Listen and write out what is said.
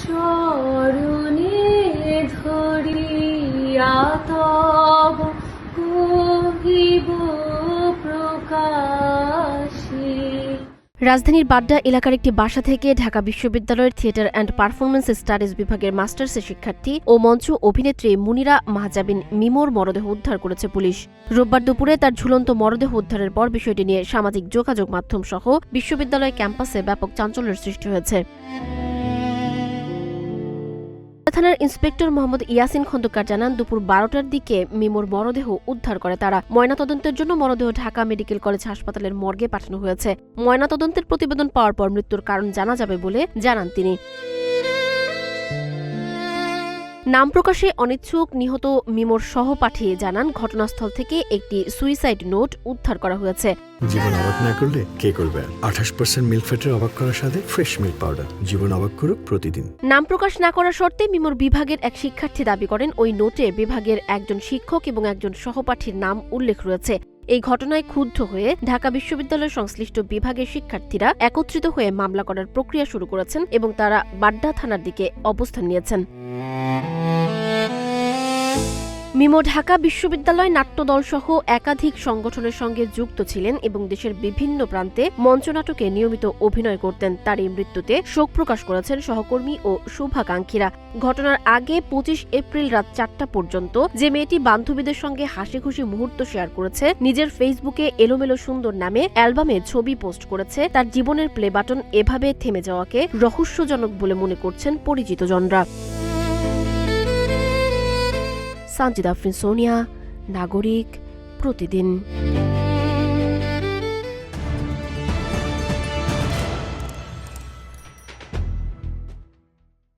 চরণে ধরিয়া তব কহিব প্রকাশে। রাজধানীর বাড্ডা এলাকার একটি বাসা থেকে ঢাকা বিশ্ববিদ্যালয়ের থিয়েটার অ্যান্ড পারফরমেন্স স্টাডিজ বিভাগের মাস্টার্সের শিক্ষার্থী ও মঞ্চ অভিনেত্রী মুনিরা মাহজাবিন মিমোর মরদেহ উদ্ধার করেছে পুলিশ। রোববার দুপুরে তার ঝুলন্ত মরদেহ উদ্ধারের পর বিষয়টি নিয়ে সামাজিক যোগাযোগ মাধ্যম সহ বিশ্ববিদ্যালয় ক্যাম্পাসে ব্যাপক চাঞ্চল্যের সৃষ্টি হয়েছে। থানার ইন্সপেক্টর মোহাম্মদ ইয়াসিন খন্দকার জানান, দুপুর 12টার দিকে মিমোর মরদেহ উদ্ধার করে তারা। ময়নাতদন্তের জন্য মরদেহ ঢাকা মেডিকেল কলেজ হাসপাতালের মর্গে পাঠানো হয়েছে। ময়নাতদন্তের প্রতিবেদন পাওয়ার পর মৃত্যুর কারণ জানা যাবে বলে জানান তিনি। নাম প্রকাশে অনিচ্ছুক নিহত মিমোর সহপাঠী জানান, ঘটনাস্থল থেকে একটি সুইসাইড নোট উদ্ধার করা হয়েছে। জীবন অবাক না করলে কে করবে? 28% মিল্ক ফ্যাটের অবাক করার সাথে ফ্রেশ মিল্ক পাউডার। জীবন অবাক করুক প্রতিদিন। নাম প্রকাশ না করার শর্তে মিমোর বিভাগের এক শিক্ষার্থী দাবি করেন, ওই নোটে বিভাগের একজন শিক্ষক এবং একজন সহপাঠীর নাম উল্লেখ রয়েছে। এই ঘটনায় ক্ষুব্ধ হয়ে ঢাকা বিশ্ববিদ্যালয়ের সংশ্লিষ্ট বিভাগের শিক্ষার্থীরা একত্রিত হয়ে মামলা করার প্রক্রিয়া শুরু করেছেন এবং তারা বাড্ডা থানার দিকে অবস্থান নিয়েছেন। মিমো ঢাকা বিশ্ববিদ্যালয় নাট্যদল সহ একাধিক সংগঠনের সঙ্গে যুক্ত ছিলেন এবং দেশের বিভিন্ন প্রান্তে মঞ্চনাটকে নিয়মিত অভিনয় করতেন। তার এই মৃত্যুতে শোক প্রকাশ করেছেন সহকর্মী ও শুভাকাঙ্ক্ষীরা। ঘটনার আগে 25 এপ্রিল রাত 4টা পর্যন্ত যে মেয়েটি বান্ধবীদের সঙ্গে হাসি খুশি মুহূর্ত শেয়ার করেছে, নিজের ফেসবুকে এলোমেলো সুন্দর নামে অ্যালবামে ছবি পোস্ট করেছে, তার জীবনের প্লে বাটন এভাবে থেমে যাওয়াকে রহস্যজনক বলে মনে করছেন পরিচিতজনরা। সানজিদা আফরিন, সোনিয়া, নাগরিক, প্রতিদিন।